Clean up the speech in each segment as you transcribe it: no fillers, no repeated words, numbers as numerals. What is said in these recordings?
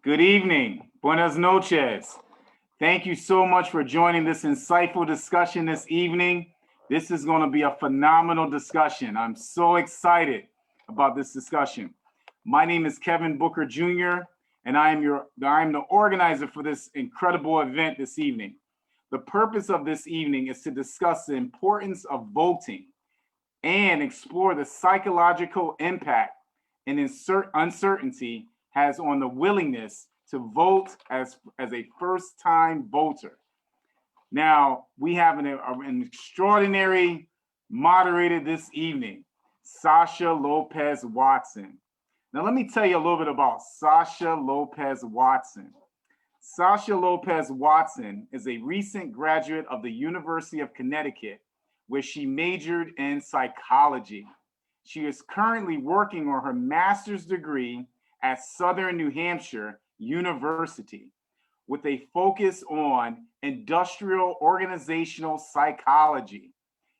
Good evening. Buenas noches. Thank you so much for joining this insightful discussion this evening. This is going to be a phenomenal discussion. I'm so excited about this discussion. My name is Kevin Booker Jr., and I'm the organizer for this incredible event this evening. The purpose of this evening is to discuss the importance of voting and explore the psychological impact and uncertainty has on the willingness to vote as a first-time voter. Now, we have an extraordinary moderator this evening, Sasha Lopez Watson. Now, let me tell you a little bit about Sasha Lopez Watson. Sasha Lopez Watson is a recent graduate of the University of Connecticut, where she majored in psychology. She is currently working on her master's degree at Southern New Hampshire University with a focus on industrial organizational psychology.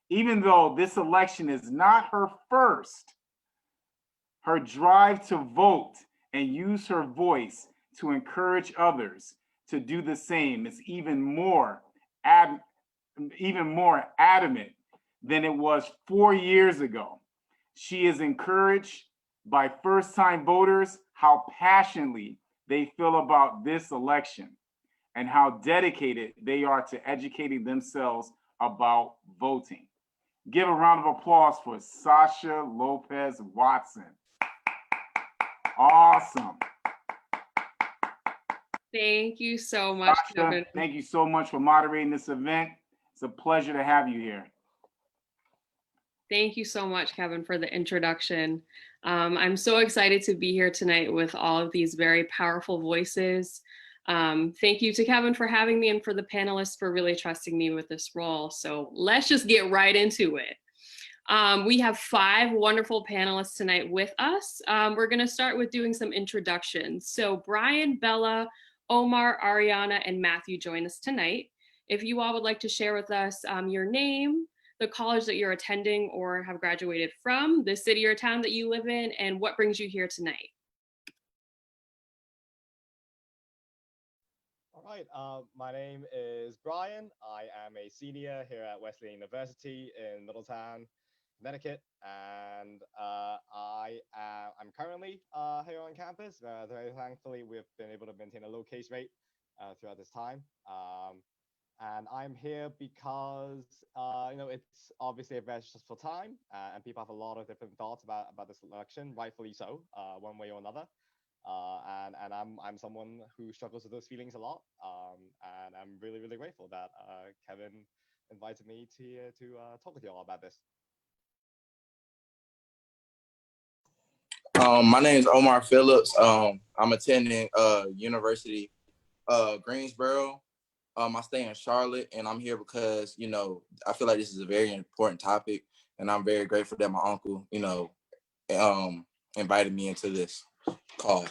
Even though this election is not her first, her drive to vote and use her voice to encourage others to do the same is even more adamant than it was 4 years ago. She is encouraged by first-time voters how passionately they feel about this election and how dedicated they are to educating themselves about voting. Give a round of applause for Sasha Lopez Watson. Awesome. Thank you so much, Sasha, Kevin. thank you so much for moderating this event. It's a pleasure to have you here. Thank you so much, Kevin, for the introduction. I'm so excited to be here tonight with all of these very powerful voices. Thank you to Kevin for having me and for the panelists for really trusting me with this role. So let's just get right into it. We have 5 wonderful panelists tonight with us. We're going to start with doing some introductions. So Brian, Bella, Omar, Ariana, and Matthew join us tonight. If you all would like to share with us your name, the college that you're attending or have graduated from, the city or town that you live in, and what brings you here tonight. All right, my name is Brian. I am a senior here at Wesleyan University in Middletown, Connecticut, and I'm currently here on campus. Very thankfully, we've been able to maintain a low case rate throughout this time. And I'm here because it's obviously a very stressful time, and people have a lot of different thoughts about this election, rightfully so, one way or another. And I'm someone who struggles with those feelings a lot, and I'm really grateful that Kevin invited me to talk with you all about this. My name is Omar Phillips. I'm attending University Greensboro. I stay in Charlotte, and I'm here because, I feel like this is a very important topic, and I'm very grateful that my uncle, invited me into this call.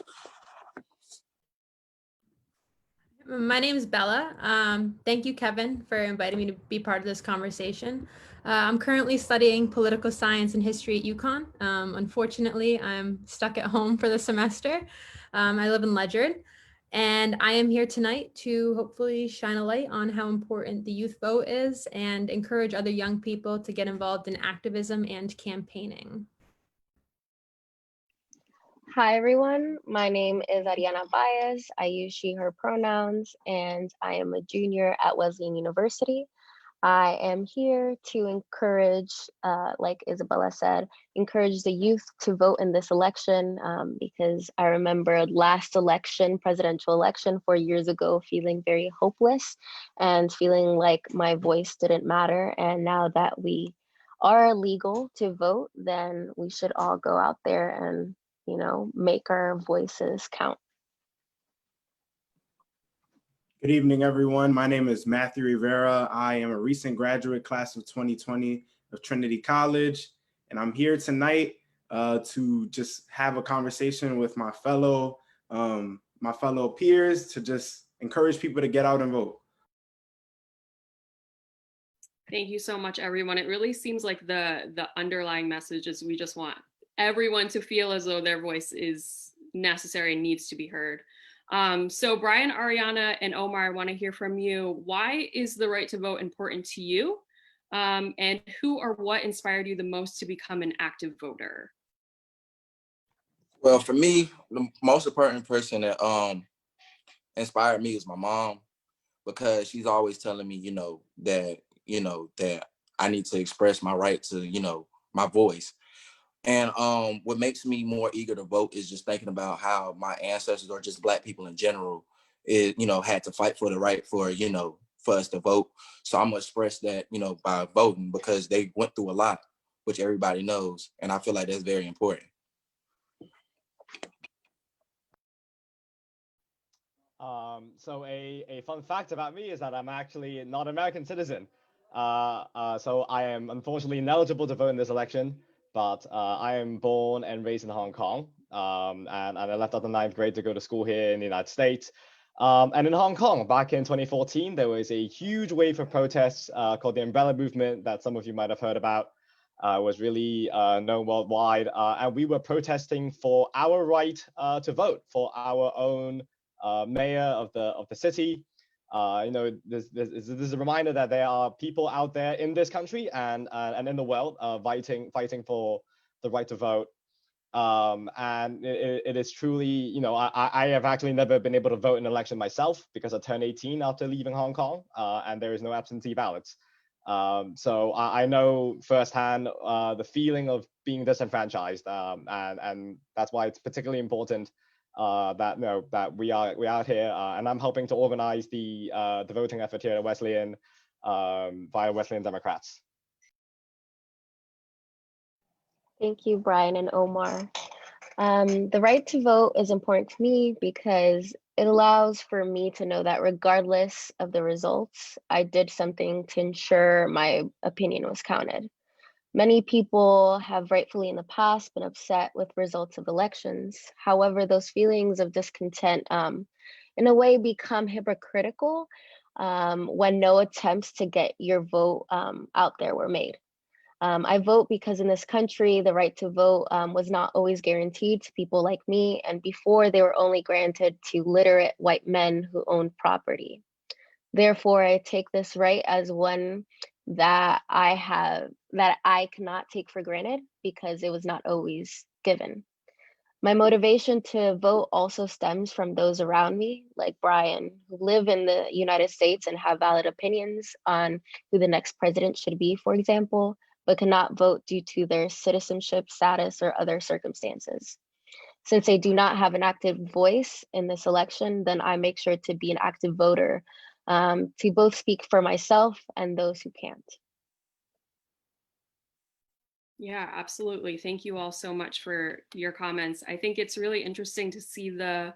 My name is Bella. Thank you, Kevin, for inviting me to be part of this conversation. I'm currently studying political science and history at UConn. Unfortunately, I'm stuck at home for the semester. I live in Ledyard. And I am here tonight to hopefully shine a light on how important the youth vote is and encourage other young people to get involved in activism and campaigning. Hi, everyone. My name is Ariana Baez. I use she, her pronouns, and I am a junior at Wesleyan University. I am here to encourage, like Isabella said, encourage the youth to vote in this election because I remember last election, presidential election 4 years ago, feeling very hopeless and feeling like my voice didn't matter. And now that we are legal to vote, then we should all go out there and, make our voices count. Good evening, everyone. My name is Matthew Rivera. I am a recent graduate, class of 2020 of Trinity College, and I'm here tonight to just have a conversation with my fellow peers to just encourage people to get out and vote. Thank you so much, everyone. It really seems like the underlying message is we just want everyone to feel as though their voice is necessary and needs to be heard. So Brian, Ariana, and Omar, I want to hear from you. Why is the right to vote important to you? And who or what inspired you the most to become an active voter? Well, for me, the most important person that inspired me is my mom, because she's always telling me, that I need to express my right to, my voice. And what makes me more eager to vote is just thinking about how my ancestors, or just Black people in general, had to fight for the right for us to vote. So I'm gonna express that, by voting, because they went through a lot, which everybody knows, and I feel like that's very important. So a fun fact about me is that I'm actually not an American citizen. So I am unfortunately ineligible to vote in this election, but I am born and raised in Hong Kong. And I left out the 9th grade to go to school here in the United States. And in Hong Kong, back in 2014, there was a huge wave of protests called the Umbrella Movement that some of you might have heard about. Was really known worldwide. And we were protesting for our right to vote, for our own mayor of the city. This is a reminder that there are people out there in this country and in the world fighting for the right to vote. And it is truly, I have actually never been able to vote in an election myself, because I turned 18 after leaving Hong Kong, and there is no absentee ballots. So I know firsthand the feeling of being disenfranchised, and that's why it's particularly important that we are out here, and I'm helping to organize the voting effort here at Wesleyan via Wesleyan Democrats. Thank you, Brian and Omar. The right to vote is important to me because it allows for me to know that regardless of the results, I did something to ensure my opinion was counted. Many people have rightfully in the past been upset with results of elections. However, those feelings of discontent in a way become hypocritical when no attempts to get your vote out there were made. I vote because in this country, the right to vote was not always guaranteed to people like me, and before they were only granted to literate white men who owned property. Therefore, I take this right as one that I cannot take for granted because it was not always given. My motivation to vote also stems from those around me, like Brian, who live in the United States and have valid opinions on who the next president should be, for example, but cannot vote due to their citizenship status or other circumstances. Since they do not have an active voice in this election, then I make sure to be an active voter to both speak for myself and those who can't. Yeah, absolutely. Thank you all so much for your comments. I think it's really interesting to see the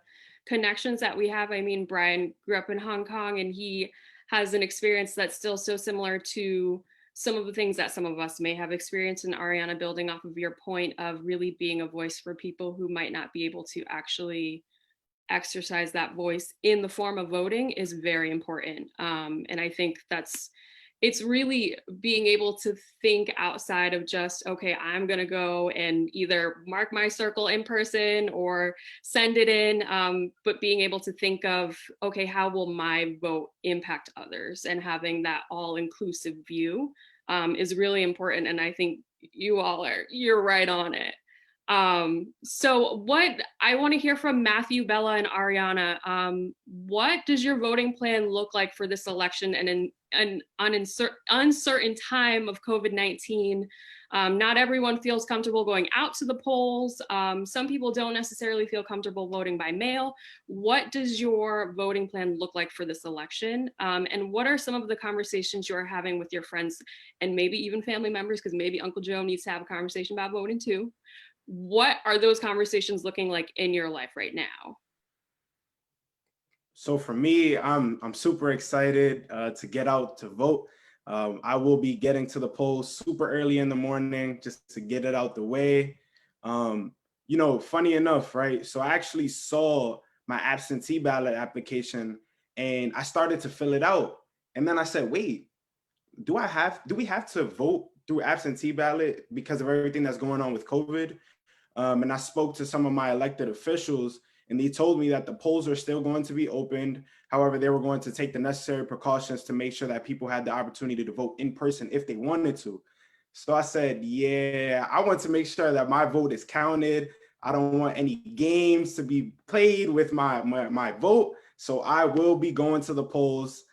connections that we have. I mean, Brian grew up in Hong Kong, and he has an experience that's still so similar to some of the things that some of us may have experienced. And Ariana, building off of your point of really being a voice for people who might not be able to actually exercise that voice in the form of voting is very important. And I think it's really being able to think outside of just, okay, I'm gonna go and either mark my circle in person or send it in, but being able to think of, okay, how will my vote impact others? And having that all-inclusive view is really important. And I think you're right on it. So what I want to hear from Matthew, Bella, and Ariana, what does your voting plan look like for this election and in an uncertain time of COVID-19? Not everyone feels comfortable going out to the polls. Some people don't necessarily feel comfortable voting by mail. What does your voting plan look like for this election? And what are some of the conversations you're having with your friends and maybe even family members, because maybe Uncle Joe needs to have a conversation about voting too. What are those conversations looking like in your life right now? So for me, I'm super excited to get out to vote. I will be getting to the polls super early in the morning just to get it out the way. Funny enough, right? So I actually saw my absentee ballot application and I started to fill it out. And then I said, wait, do we have to vote through absentee ballot because of everything that's going on with COVID? And I spoke to some of my elected officials and they told me that the polls are still going to be opened. However, they were going to take the necessary precautions to make sure that people had the opportunity to vote in person if they wanted to. So I said, yeah, I want to make sure that my vote is counted. I don't want any games to be played with my vote. So I will be going to the polls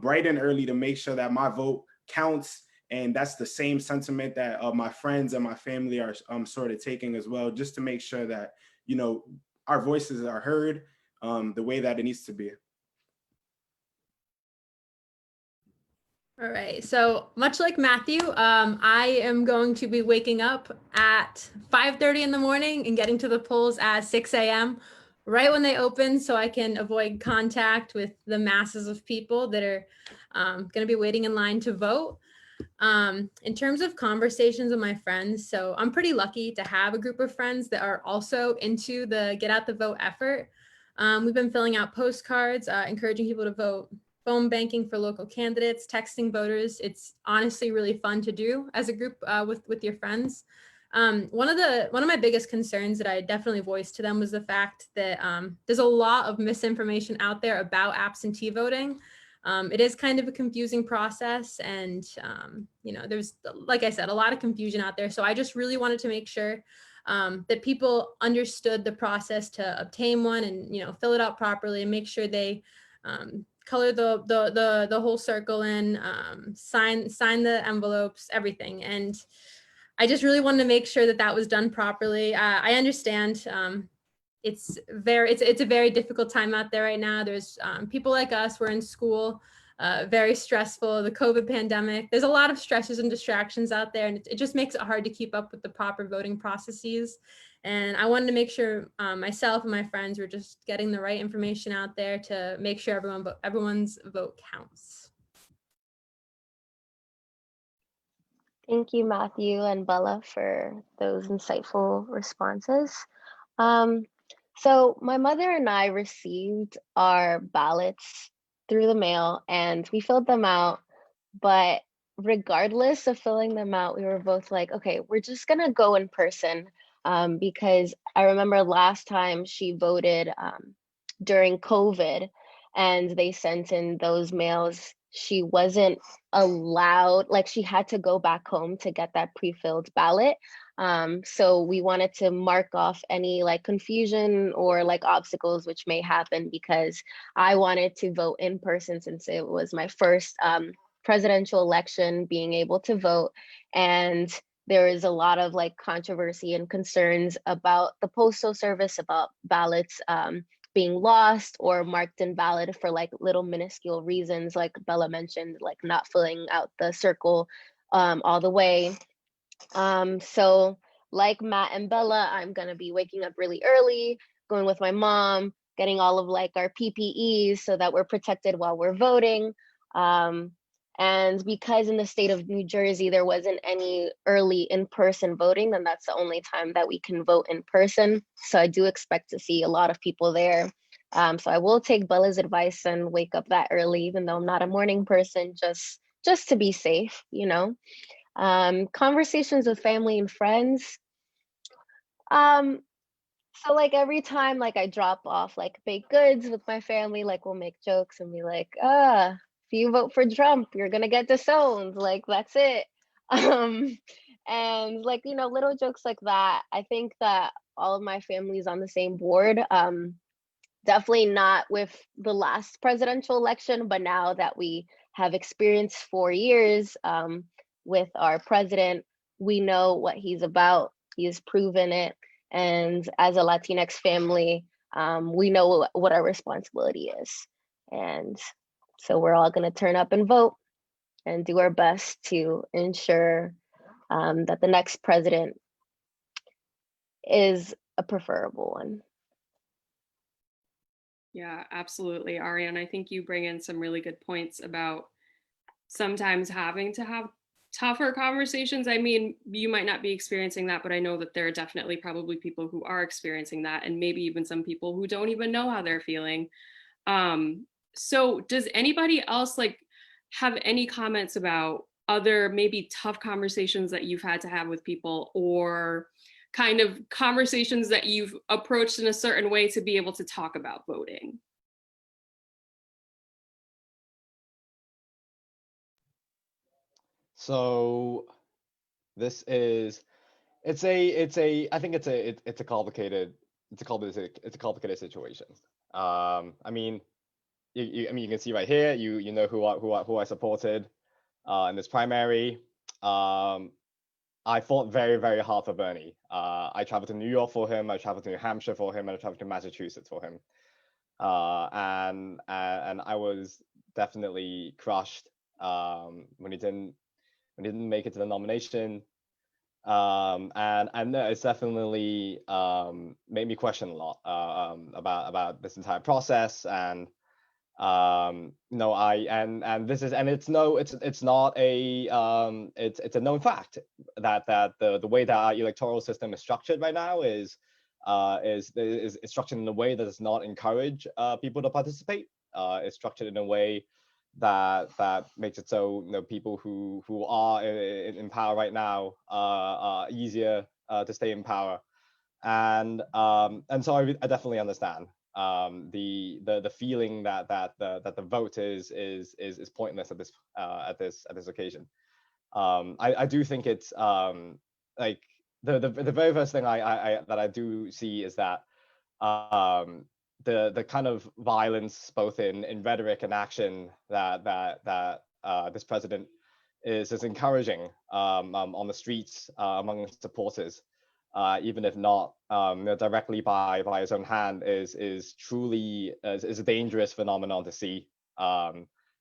bright and early to make sure that my vote counts. And that's the same sentiment that my friends and my family are sort of taking as well, just to make sure that, you know, our voices are heard the way that it needs to be. All right, so much like Matthew, I am going to be waking up at 5:30 in the morning and getting to the polls at 6 a.m. right when they open, so I can avoid contact with the masses of people that are going to be waiting in line to vote. In terms of conversations with my friends, so I'm pretty lucky to have a group of friends that are also into the get out the vote effort. We've been filling out postcards, encouraging people to vote, phone banking for local candidates, texting voters. It's honestly really fun to do as a group with your friends. One of my biggest concerns that I definitely voiced to them was the fact that there's a lot of misinformation out there about absentee voting. It is kind of a confusing process, and you know, there's, like I said, a lot of confusion out there. So I just really wanted to make sure that people understood the process to obtain one, and, you know, fill it out properly and make sure they color the whole circle in, sign the envelopes, everything. And I just really wanted to make sure that that was done properly. I understand it's a very difficult time out there right now. There's people like us, we're in school, very stressful, the COVID pandemic. There's a lot of stresses and distractions out there, and it just makes it hard to keep up with the proper voting processes. And I wanted to make sure myself and my friends were just getting the right information out there to make sure everyone's vote counts. Thank you, Matthew and Bella, for those insightful responses. So my mother and I received our ballots through the mail and we filled them out, but regardless of filling them out, we were both like, okay, we're just gonna go in person, because I remember last time she voted during COVID and they sent in those mails, she wasn't allowed, like she had to go back home to get that pre-filled ballot. So we wanted to mark off any like confusion or like obstacles which may happen, because I wanted to vote in person since it was my first presidential election being able to vote. And there is a lot of like controversy and concerns about the postal service, about ballots being lost or marked invalid for like little minuscule reasons, like Bella mentioned, like not filling out the circle all the way. So like Matt and Bella, I'm gonna be waking up really early, going with my mom, getting all of like our PPEs so that we're protected while we're voting. And because in the state of New Jersey, there wasn't any early in-person voting, then that's the only time that we can vote in person. So I do expect to see a lot of people there. So I will take Bella's advice and wake up that early, even though I'm not a morning person, just to be safe, you know. Conversations with family and friends. So like every time like I drop off like baked goods with my family, like we'll make jokes and be like, if you vote for Trump, you're gonna get disowned, like that's it. And like, you know, little jokes like that. I think that all of my family is on the same board. Definitely not with the last presidential election, but now that we have experienced 4 years with our president, we know what he's about. He has proven it. And as a Latinx family, we know what our responsibility is. And so we're all going to turn up and vote and do our best to ensure that the next president is a preferable one. Yeah, absolutely, Ariane. I think you bring in some really good points about sometimes having to have tougher conversations. I mean, you might not be experiencing that, but I know that there are definitely probably people who are experiencing that, and maybe even some people who don't even know how they're feeling. So does anybody else like have any comments about other maybe tough conversations that you've had to have with people, or kind of conversations that you've approached in a certain way to be able to talk about voting? So this is I think it's a complicated situation. I mean, you can see right here, you know who I supported in this primary. I fought very, very hard for Bernie. I traveled to New York for him. I traveled to New Hampshire for him, and I traveled to Massachusetts for him. And I was definitely crushed when he didn't make it to the nomination. And it's definitely made me question a lot about this entire process. And no, it's not a it's a known fact that the way that our electoral system is structured right now is structured in a way that does not encourage people to participate. It's structured in a way that makes it so people who are in power right now are easier to stay in power. And so I definitely understand the feeling that the vote is pointless at this occasion. I do think it's like the very first thing I do see is that the kind of violence both in rhetoric and action that this president is encouraging on the streets among his supporters, even if not directly by his own hand, is truly is a dangerous phenomenon to see.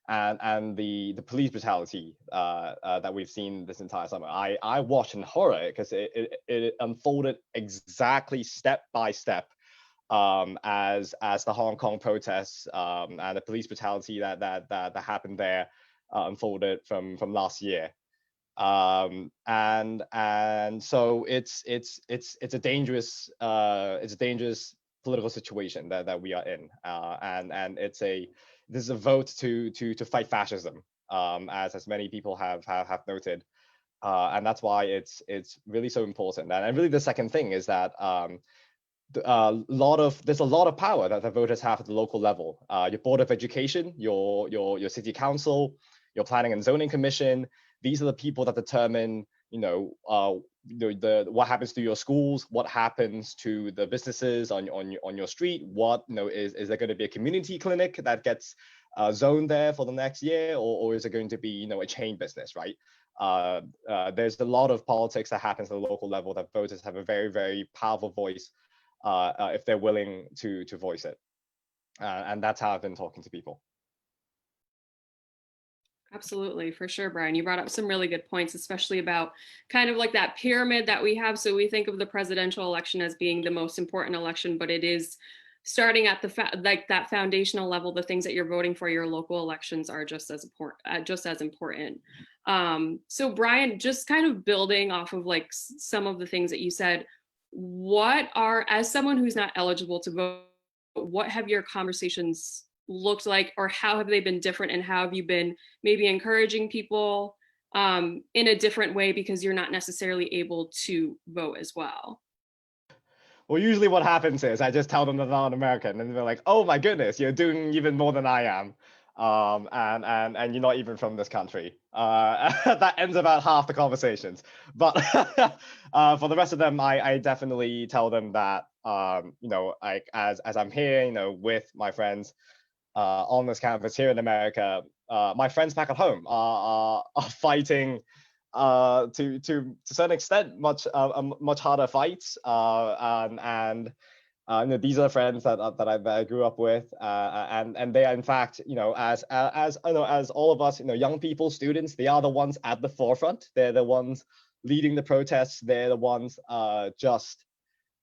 And the police brutality that we've seen this entire summer, I watched in horror because it unfolded exactly step by step as the Hong Kong protests and the police brutality that happened there unfolded from last year. And so it's a dangerous political situation that we are in, and this is a vote to fight fascism, as many people have noted, and that's why it's really so important. And really the second thing is that there's a lot of power that the voters have at the local level. Your Board of Education, your City Council, your Planning and Zoning Commission. These are the people that determine, what happens to your schools, what happens to the businesses on your street. What is there going to be a community clinic that gets zoned there for the next year, or is it going to be a chain business, right? There's a lot of politics that happens at the local level that voters have a very, very powerful voice if they're willing to voice it, and that's how I've been talking to people. Absolutely, for sure, Brian. You brought up some really good points, especially about kind of like that pyramid that we have. So we think of the presidential election as being the most important election, but it is starting at that foundational level. The things that you're voting for, your local elections, are just as important. So Brian, just kind of building off of like some of the things that you said, as someone who's not eligible to vote, what have your conversations looked like, or how have they been different, and how have you been maybe encouraging people in a different way because you're not necessarily able to vote as well? Well, usually what happens is I just tell them that I'm American, and they're like, "Oh my goodness, you're doing even more than I am, and you're not even from this country." That ends about half the conversations. But for the rest of them, I definitely tell them that like as I'm here, with my friends on this campus here in America, my friends back at home are fighting to a certain extent much harder fights, and these are the friends that I grew up with, and they are in fact, as all of us, young people, students, they are the ones at the forefront. They're the ones leading the protests. They're the ones just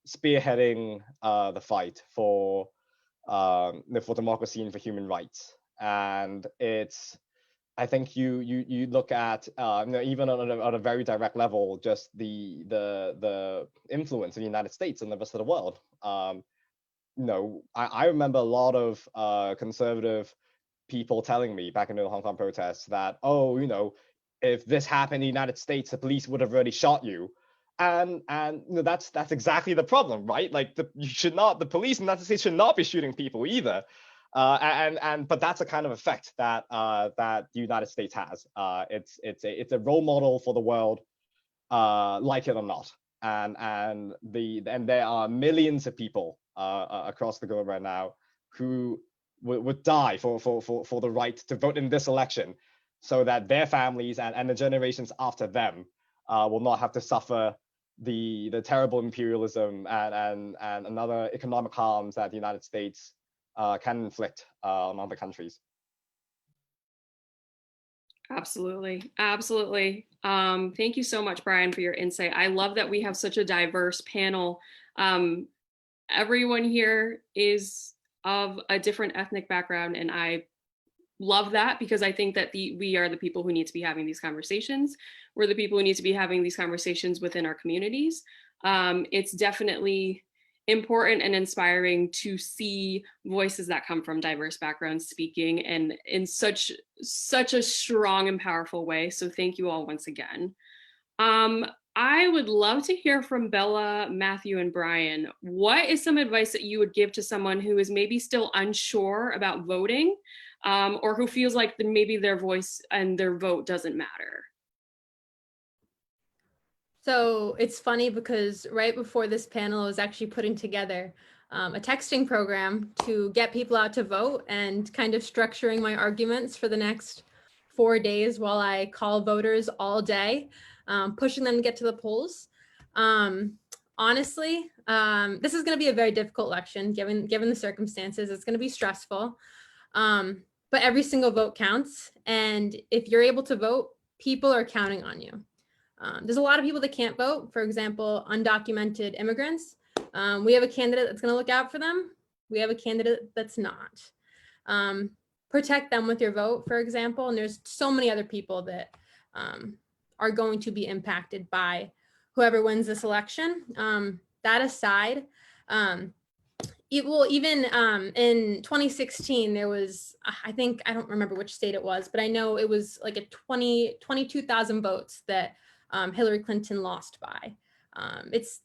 spearheading the fight for democracy and for human rights. And I think you look at even on a very direct level, just the influence in the United States and the rest of the world. I remember a lot of conservative people telling me back in the Hong Kong protests that, if this happened in the United States, the police would have already shot you. And you know, that's exactly the problem, right? Like the police in the United States should not be shooting people either. But that's a kind of effect that that the United States has. It's a role model for the world, like it or not. And there are millions of people across the globe right now who would die for the right to vote in this election, so that their families and the generations after them will not have to suffer the terrible imperialism and another economic harms that the United States can inflict on other countries. Absolutely. Absolutely. Thank you so much, Brian, for your insight. I love that we have such a diverse panel. Everyone here is of a different ethnic background, and I love that, because I think that we are the people who need to be having these conversations. We're the people who need to be having these conversations within our communities. It's definitely important and inspiring to see voices that come from diverse backgrounds speaking, and in such a strong and powerful way. So thank you all once again. I would love to hear from Bella, Matthew, and Brian. What is some advice that you would give to someone who is maybe still unsure about voting, or who feels like maybe their voice and their vote doesn't matter? So it's funny because right before this panel, I was actually putting together a texting program to get people out to vote, and kind of structuring my arguments for the next 4 days while I call voters all day, pushing them to get to the polls. Honestly, this is going to be a very difficult election given the circumstances. It's going to be stressful, but every single vote counts. And if you're able to vote, people are counting on you. There's a lot of people that can't vote. For example, undocumented immigrants. We have a candidate that's going to look out for them. We have a candidate that's not. Protect them with your vote, for example. And there's so many other people that are going to be impacted by whoever wins this election. That aside, even in 2016, there was, I don't remember which state it was, but I know it was like a 22,000 votes that Hillary Clinton lost by. That's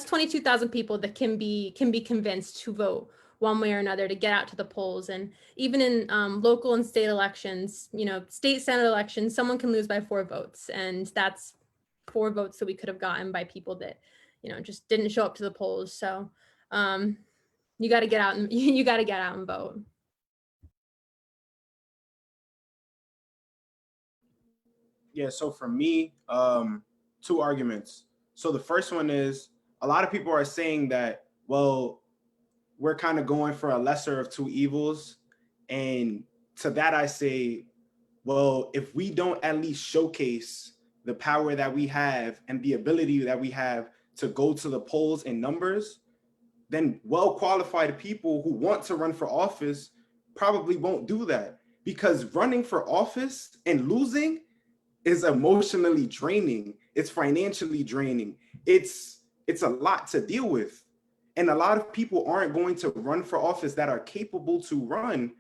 22,000 people that can be convinced to vote one way or another to get out to the polls. And even in local and state elections, state senate elections, someone can lose by 4 votes, and that's 4 votes that we could have gotten by people that just didn't show up to the polls. So you got to get out and vote. Yeah, so for me, 2 arguments. So the first one is, a lot of people are saying that, well, we're kind of going for a lesser of 2 evils. And to that I say, well, if we don't at least showcase the power that we have and the ability that we have to go to the polls in numbers, then well-qualified people who want to run for office probably won't do that. Because running for office and losing is emotionally draining. It's financially draining. It's a lot to deal with. And a lot of people aren't going to run for office that are capable to run.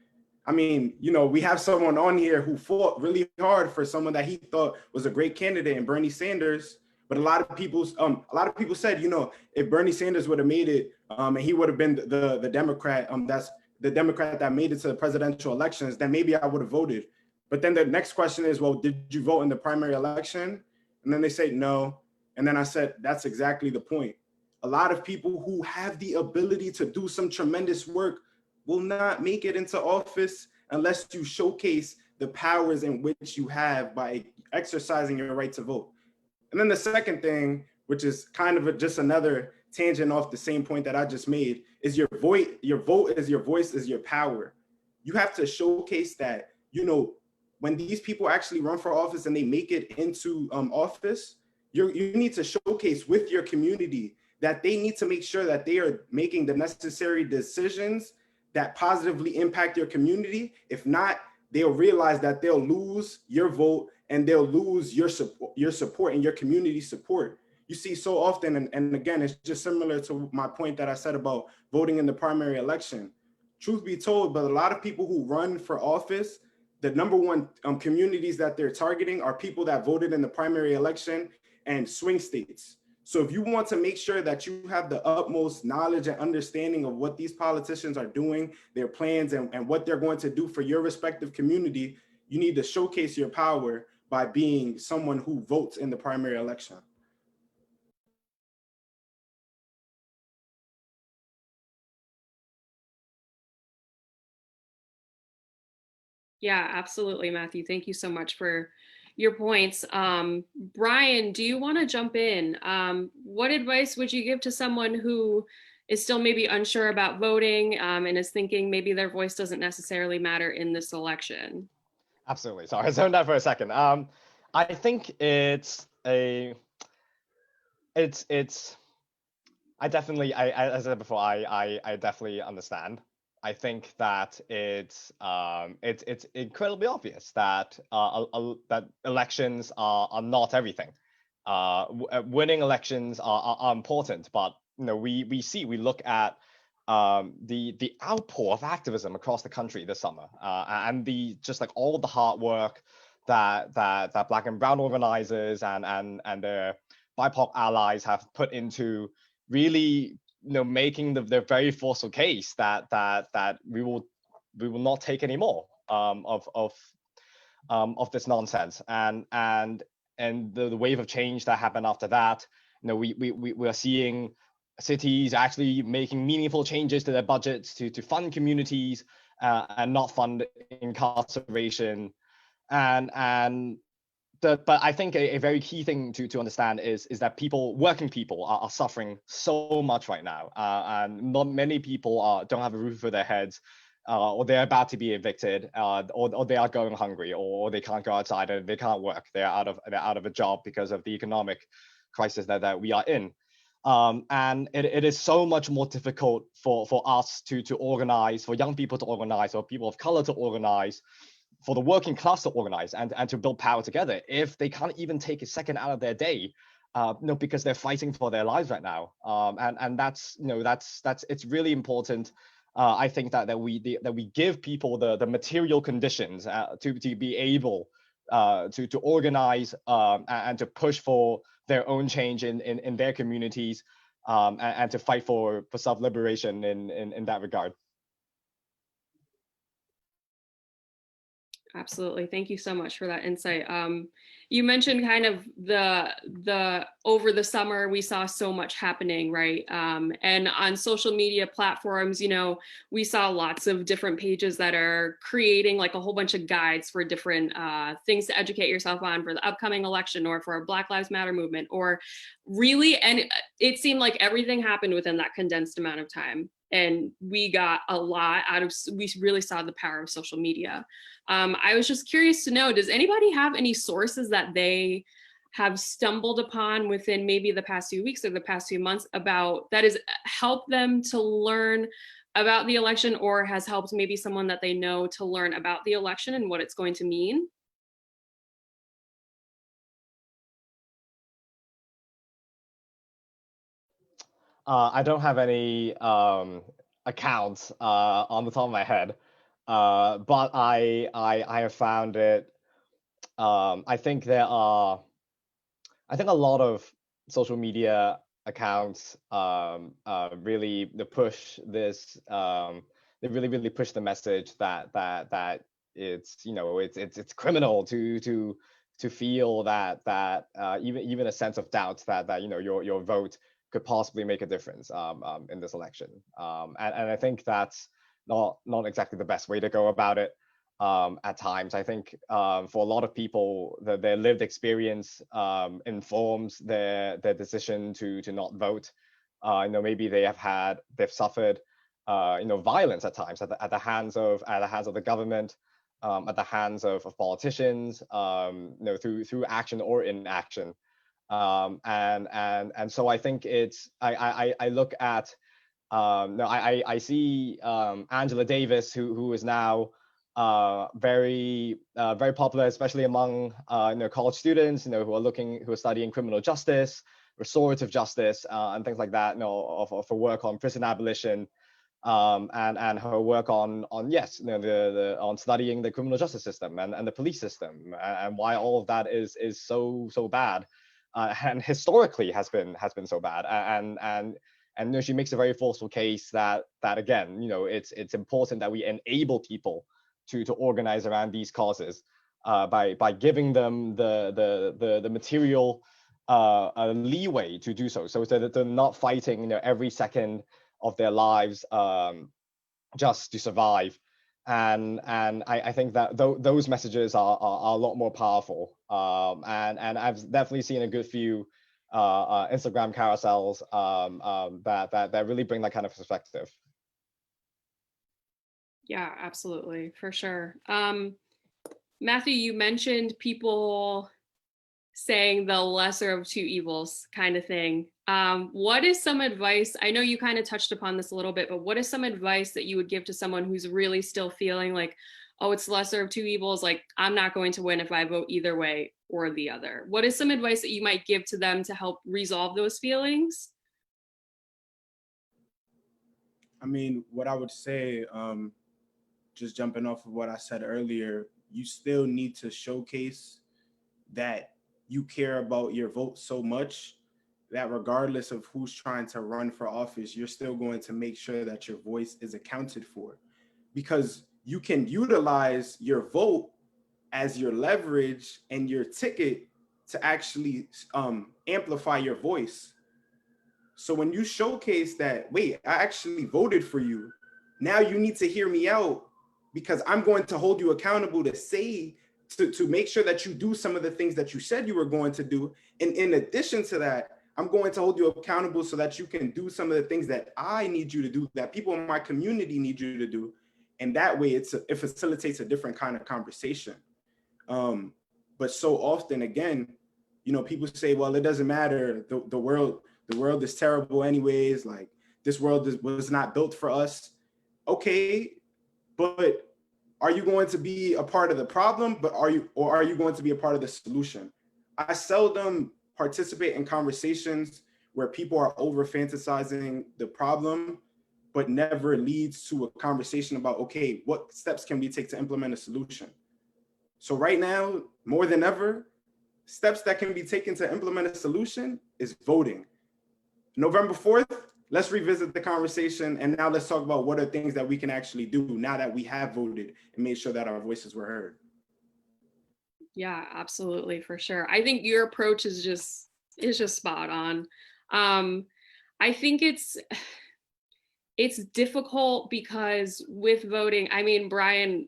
I mean, we have someone on here who fought really hard for someone that he thought was a great candidate in Bernie Sanders. But a lot of people said, if Bernie Sanders would have made it, and he would have been the Democrat, that's the Democrat that made it to the presidential elections, then maybe I would have voted. But then the next question is, well, did you vote in the primary election? And then they say no. And then I said, that's exactly the point. A lot of people who have the ability to do some tremendous work will not make it into office unless you showcase the powers in which you have by exercising your right to vote. And then the second thing, which is kind of just another tangent off the same point that I just made, is your vote is your voice, is your power. You have to showcase that, when these people actually run for office and they make it into office, you need to showcase with your community that they need to make sure that they are making the necessary decisions that positively impact your community. If not, they'll realize that they'll lose your vote and they'll lose your support and your community support. You see so often, and again, it's just similar to my point that I said about voting in the primary election. Truth be told, but a lot of people who run for office, the number one communities that they're targeting are people that voted in the primary election and swing states. So if you want to make sure that you have the utmost knowledge and understanding of what these politicians are doing, their plans, and what they're going to do for your respective community, you need to showcase your power by being someone who votes in the primary election. Yeah, absolutely, Matthew. Thank you so much for your points. Brian, do you want to jump in? What advice would you give to someone who is still maybe unsure about voting and is thinking maybe their voice doesn't necessarily matter in this election? Absolutely. Sorry, I zoned out for a second. I think it's I definitely, as I said before, I definitely understand. I think that it's incredibly obvious that that elections are not everything. Winning elections are important, but we look at the outpour of activism across the country this summer, and the just like all the hard work that Black and Brown organizers and their BIPOC allies have put into really making the very forceful case that we will not take any more of this nonsense, and the wave of change that happened after that. We are seeing cities actually making meaningful changes to their budgets to fund communities and not fund incarceration, but I think a very key thing to understand is that working people are suffering so much right now, and not many people don't have a roof over their heads, or they're about to be evicted, or they are going hungry, or they can't go outside and they can't work. They're out of a job because of the economic crisis that we are in. And it is so much more difficult for us to organize, for young people to organize, or people of color to organize, for the working class to organize and to build power together if they can't even take a second out of their day, because they're fighting for their lives right now. And that's it's really important. I think that we give people the material conditions to be able to organize and to push for their own change in their communities, and to fight for self-liberation in that regard. Absolutely. Thank you so much for that insight. You mentioned kind of the over the summer, we saw so much happening, right? And on social media platforms, we saw lots of different pages that are creating like a whole bunch of guides for different things to educate yourself on for the upcoming election or for a Black Lives Matter movement, or really, and it seemed like everything happened within that condensed amount of time. And we got a lot we really saw the power of social media. I was just curious to know, does anybody have any sources that they have stumbled upon within maybe the past few weeks or the past few months about that has helped them to learn about the election, or has helped maybe someone that they know to learn about the election and what it's going to mean? I don't have any accounts on the top of my head, but I have found it. I think a lot of social media accounts really push this. They really push the message that it's criminal to feel that even a sense of doubt that your vote could possibly make a difference in this election. And I think that's not exactly the best way to go about it. At times, I think for a lot of people, their lived experience informs their decision to not vote. Maybe they've suffered violence at times at the hands of the government, at the hands of politicians, through action or inaction. And so I think I look at I see Angela Davis, who is now very popular, especially among college students, who are studying criminal justice, restorative justice, and things like that. For work on prison abolition, and her work on studying the criminal justice system and the police system, and why all of that is so bad. and historically has been so bad. And you know, she makes a very forceful case that again, you know, it's important that we enable people to organize around these causes by giving them the material leeway to do so that they're not fighting, you know, every second of their lives just to survive. And I think that those messages are a lot more powerful. And I've definitely seen a good few Instagram carousels that really bring that kind of perspective. Yeah, absolutely, for sure. Matthew, you mentioned people saying the lesser of two evils kind of thing. What is some advice? I know you kind of touched upon this a little bit, but what is some advice that you would give to someone who's really still feeling like, oh, it's lesser of two evils, like I'm not going to win if I vote either way or the other? What is some advice that you might give to them to help resolve those feelings? I mean, what I would say, just jumping off of what I said earlier, you still need to showcase that you care about your vote so much that regardless of who's trying to run for office, you're still going to make sure that your voice is accounted for, because you can utilize your vote as your leverage and your ticket to actually amplify your voice. So when you showcase that, wait, I actually voted for you, now you need to hear me out, because I'm going to hold you accountable to say, to make sure that you do some of the things that you said you were going to do. And in addition to that, I'm going to hold you accountable so that you can do some of the things that I need you to do, that people in my community need you to do. And that way it facilitates a different kind of conversation. But so often, again, you know, people say, well, it doesn't matter. The world is terrible anyways. Like, this world was not built for us. Okay, but are you going to be a part of the problem, are you going to be a part of the solution? I seldom participate in conversations where people are over fantasizing the problem, but never leads to a conversation about, okay, what steps can we take to implement a solution? So right now, more than ever, steps that can be taken to implement a solution is voting. November 4th, let's revisit the conversation. And now let's talk about what are things that we can actually do now that we have voted and made sure that our voices were heard. Yeah, absolutely, for sure. I think your approach is just spot on. I think it's difficult because with voting, I mean, Brian,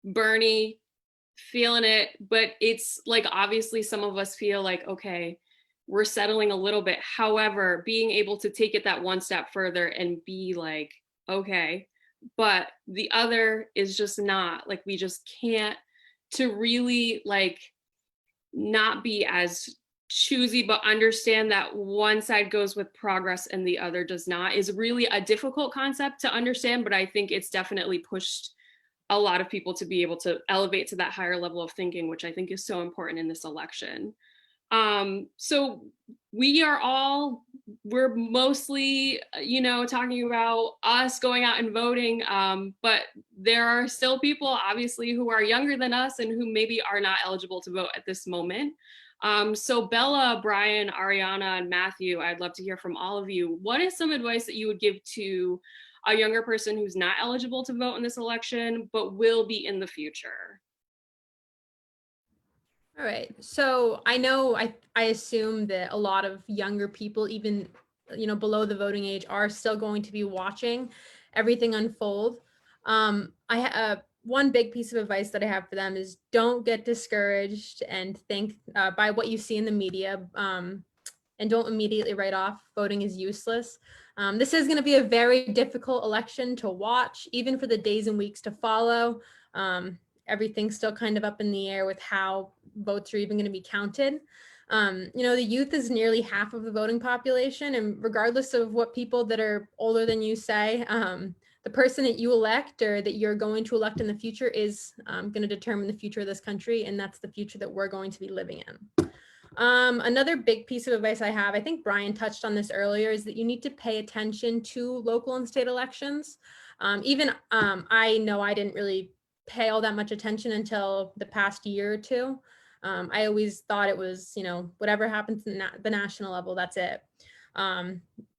Bernie, feeling it, but it's like, obviously some of us feel like, okay, we're settling a little bit. However, being able to take it that one step further and be like, okay, but the other is just not, like, we just can't, to really like not be as choosy, but understand that one side goes with progress and the other does not, is really a difficult concept to understand. But I think it's definitely pushed a lot of people to be able to elevate to that higher level of thinking, which I think is so important in this election. So we're mostly, you know, talking about us going out and voting, but there are still people obviously who are younger than us and who maybe are not eligible to vote at this moment. So Bella, Brian, Ariana, and Matthew, I'd love to hear from all of you. What is some advice that you would give to a younger person who's not eligible to vote in this election, but will be in the future? All right. So I know I assume that a lot of younger people, even, you know, below the voting age, are still going to be watching everything unfold. One big piece of advice that I have for them is don't get discouraged and think by what you see in the media, and don't immediately write off voting is useless. This is going to be a very difficult election to watch, even for the days and weeks to follow. Everything's still kind of up in the air with how votes are even going to be counted. You know, the youth is nearly half of the voting population, and regardless of what people that are older than you say, the person that you elect or that you're going to elect in the future is going to determine the future of this country, and that's the future that we're going to be living in. Another big piece of advice I have, I think Brian touched on this earlier, is that you need to pay attention to local and state elections. I know I didn't really pay all that much attention until the past year or two. I always thought it was, whatever happens in the national level, that's it.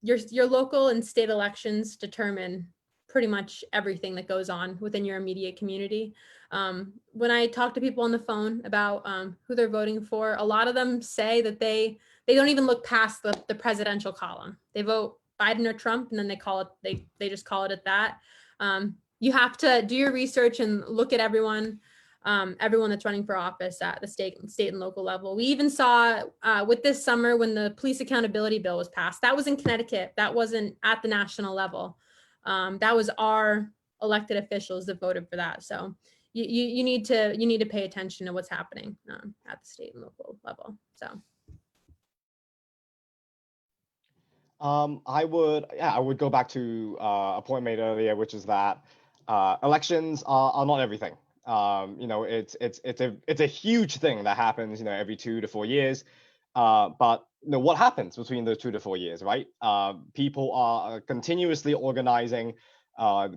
Your local and state elections determine pretty much everything that goes on within your immediate community. When I talk to people on the phone about who they're voting for, a lot of them say that they don't even look past the presidential column. They vote Biden or Trump, and then they just call it at that. You have to do your research and look at everyone that's running for office at the state and local level. We even saw with this summer when the police accountability bill was passed. That was in Connecticut. That wasn't at the national level. That was our elected officials that voted for that. So you need to pay attention to what's happening at the state and local level. So. I would go back to a point made earlier, which is that elections are not everything. It's a huge thing that happens, every 2 to 4 years. But what happens between those 2 to 4 years, right? People are continuously organizing.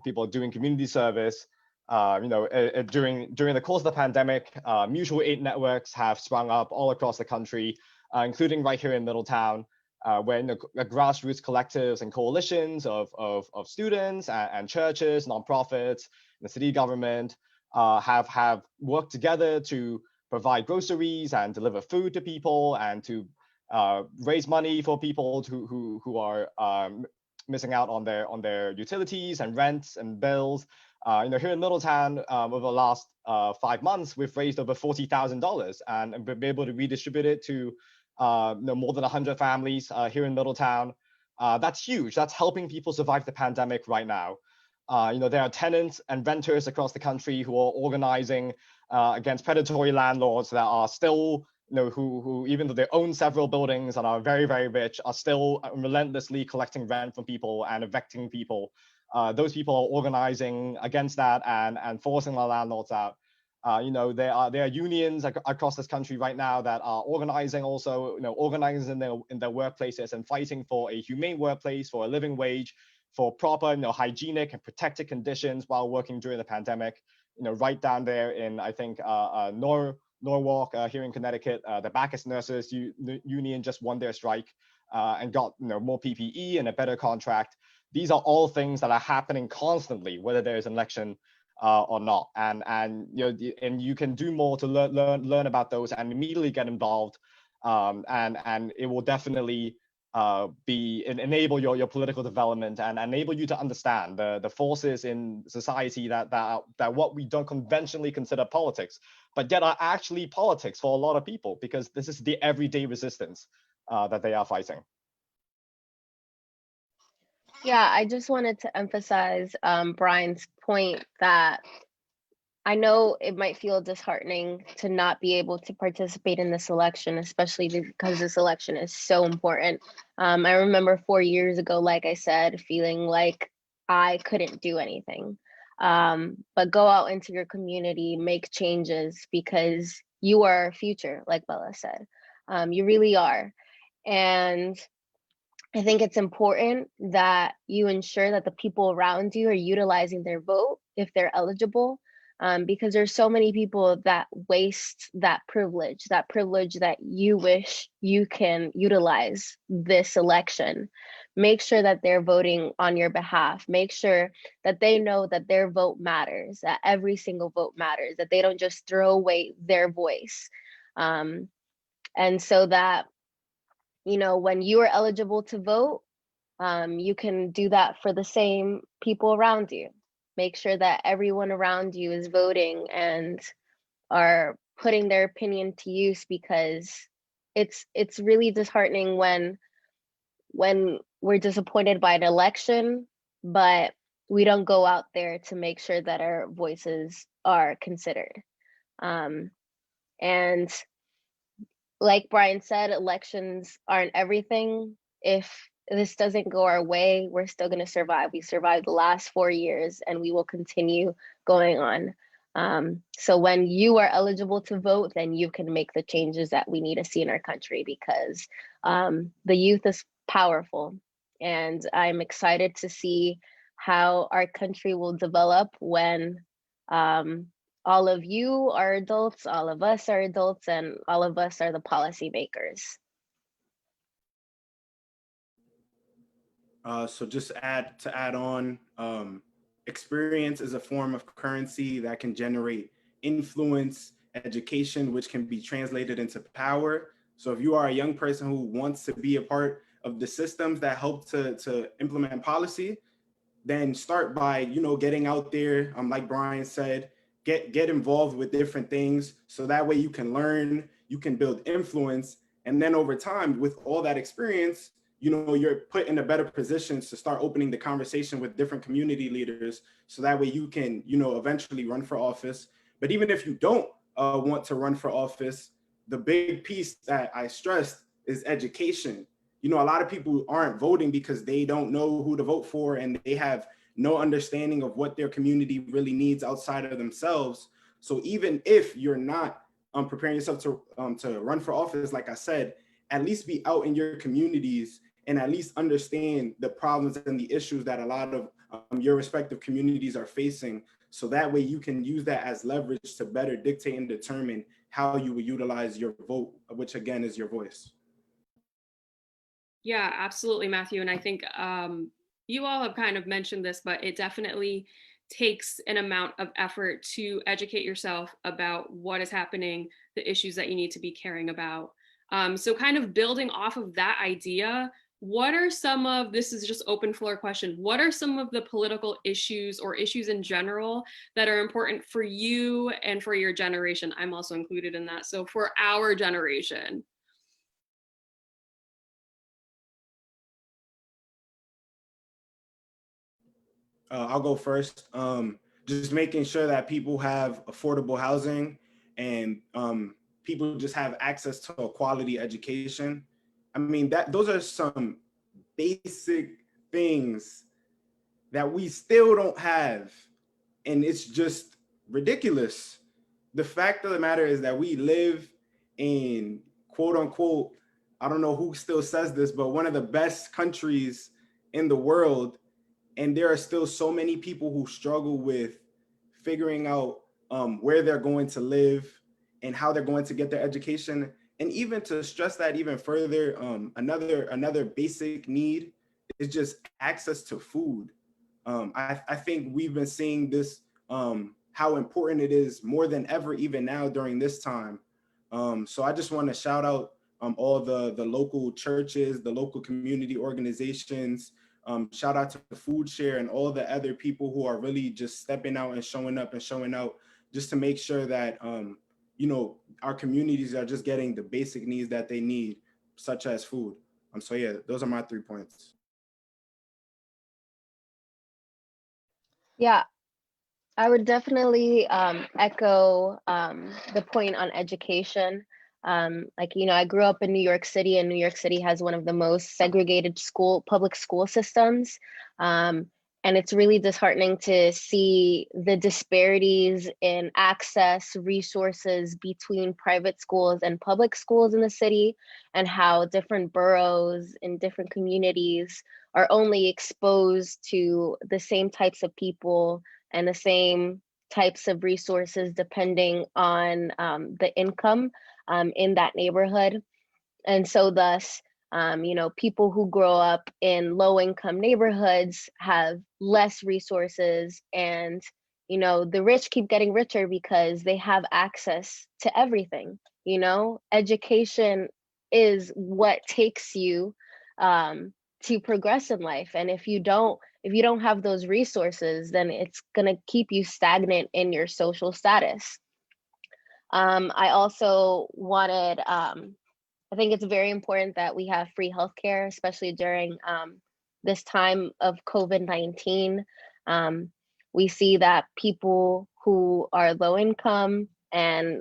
People are doing community service. During the course of the pandemic, mutual aid networks have sprung up all across the country, including right here in Middletown. When the grassroots collectives and coalitions of students and churches, nonprofits, the city government have worked together to provide groceries and deliver food to people and to raise money for people who are missing out on their utilities and rents and bills. Here in Middletown, over the last 5 months, we've raised over $40,000 and been able to redistribute it to more than 100 families here in Middletown. That's huge. That's helping people survive the pandemic right now. There are tenants and renters across the country who are organizing against predatory landlords that are still, who even though they own several buildings and are very, very rich, are still relentlessly collecting rent from people and evicting people. Those people are organizing against that and forcing the landlords out. There are unions across this country right now that are organizing also, organizing in their workplaces and fighting for a humane workplace, for a living wage, for proper, hygienic and protected conditions while working during the pandemic. Right down there in, I think, Norwalk here in Connecticut, the Bacchus Nurses Union just won their strike and got more PPE and a better contract. These are all things that are happening constantly, whether there's an election or not, and you can do more to learn about those and immediately get involved, and it will definitely enable your political development and enable you to understand the forces in society that what we don't conventionally consider politics, but yet are actually politics for a lot of people, because this is the everyday resistance that they are fighting. Yeah, I just wanted to emphasize Brian's point that I know it might feel disheartening to not be able to participate in this election, especially because this election is so important. I remember 4 years ago, like I said, feeling like I couldn't do anything. But go out into your community, make changes, because you are our future, like Bella said. You really are. And I think it's important that you ensure that the people around you are utilizing their vote if they're eligible, because there's so many people that waste that privilege that you wish you can utilize this election. Make sure that they're voting on your behalf. Make sure that they know that their vote matters, that every single vote matters, that they don't just throw away their voice. And so that when you are eligible to vote, you can do that for the same people around you. Make sure that everyone around you is voting and are putting their opinion to use, because it's really disheartening when we're disappointed by an election, but we don't go out there to make sure that our voices are considered. And like Brian said, elections aren't everything. If this doesn't go our way, we're still going to survive. We survived the last 4 years and we will continue going on. So when you are eligible to vote, then you can make the changes that we need to see in our country, because the youth is powerful. And I'm excited to see how our country will develop when all of you are adults, all of us are adults, and all of us are the policymakers. So just to add on, experience is a form of currency that can generate influence, education, which can be translated into power. So if you are a young person who wants to be a part of the systems that help to implement policy, then start by, you know, getting out there, like Brian said, get involved with different things, so that way you can learn, you can build influence, and then over time, with all that experience, you know, you're put in a better positions to start opening the conversation with different community leaders, so that way you can, you know, eventually run for office. But even if you don't want to run for office, the big piece that I stressed is education. You know, a lot of people aren't voting because they don't know who to vote for, and they have no understanding of what their community really needs outside of themselves. So even if you're not preparing yourself to run for office, like I said, at least be out in your communities and at least understand the problems and the issues that a lot of your respective communities are facing. So that way you can use that as leverage to better dictate and determine how you will utilize your vote, which again is your voice. Yeah, absolutely, Matthew. And I think you all have kind of mentioned this, but it definitely takes an amount of effort to educate yourself about what is happening, the issues that you need to be caring about. So kind of building off of that idea, what are some of, this is just open floor question, what are some of the political issues or issues in general that are important for you and for your generation? I'm also included in that. So for our generation. I'll go first. Just making sure that people have affordable housing, and people just have access to a quality education. I mean, those are some basic things that we still don't have, and it's just ridiculous. The fact of the matter is that we live in, quote unquote, I don't know who still says this, but one of the best countries in the world, and there are still so many people who struggle with figuring out where they're going to live and how they're going to get their education. And even to stress that even further, another basic need is just access to food. I think we've been seeing this, how important it is more than ever, even now during this time. So I just want to shout out all the local churches, the local community organizations. Shout out to the Food Share and all the other people who are really just stepping out and showing up and showing out just to make sure that, you know, our communities are just getting the basic needs that they need, such as food. So yeah, those are my 3 points. Yeah, I would definitely echo the point on education. Like, you know, I grew up in New York City, and New York City has one of the most segregated public school systems. And it's really disheartening to see the disparities in access, resources between private schools and public schools in the city, and how different boroughs in different communities are only exposed to the same types of people and the same types of resources depending on the income in that neighborhood. And so thus, you know, people who grow up in low income neighborhoods have less resources, and, you know, the rich keep getting richer because they have access to everything. You know, education is what takes you to progress in life. And if you don't have those resources, then it's going to keep you stagnant in your social status. I also wanted, I think it's very important that we have free healthcare, especially during this time of COVID-19. We see that people who are low income and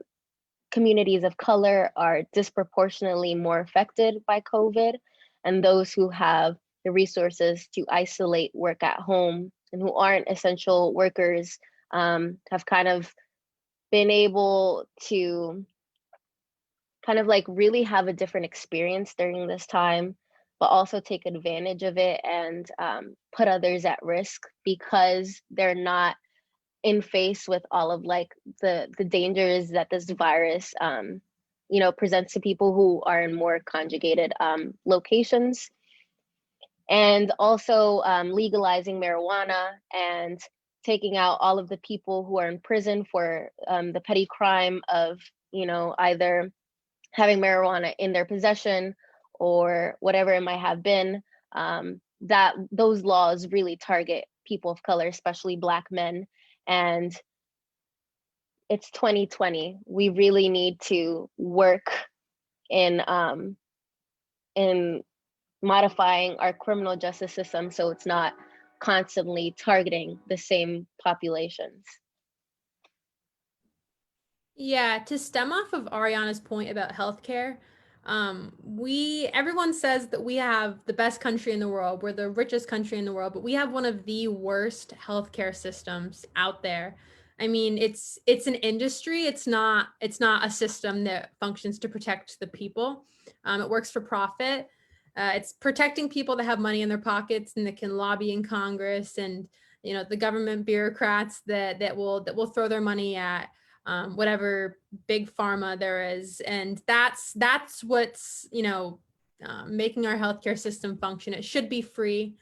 communities of color are disproportionately more affected by COVID, and those who have the resources to isolate, work at home, and who aren't essential workers have kind of been able to kind of like really have a different experience during this time, but also take advantage of it and put others at risk because they're not in face with all of like the dangers that this virus presents to people who are in more conjugated locations, and also legalizing marijuana and taking out all of the people who are in prison for the petty crime of either having marijuana in their possession or whatever it might have been. That those laws really target people of color, especially Black men. And it's 2020. We really need to work in modifying our criminal justice system so it's not constantly targeting the same populations. Yeah, to stem off of Ariana's point about healthcare, everyone says that we have the best country in the world, we're the richest country in the world, but we have one of the worst healthcare systems out there. I mean, it's an industry. It's not a system that functions to protect the people. It works for profit. It's protecting people that have money in their pockets and that can lobby in Congress, and the government bureaucrats that will throw their money at whatever big pharma there is. And that's what's making our healthcare system function. It should be free.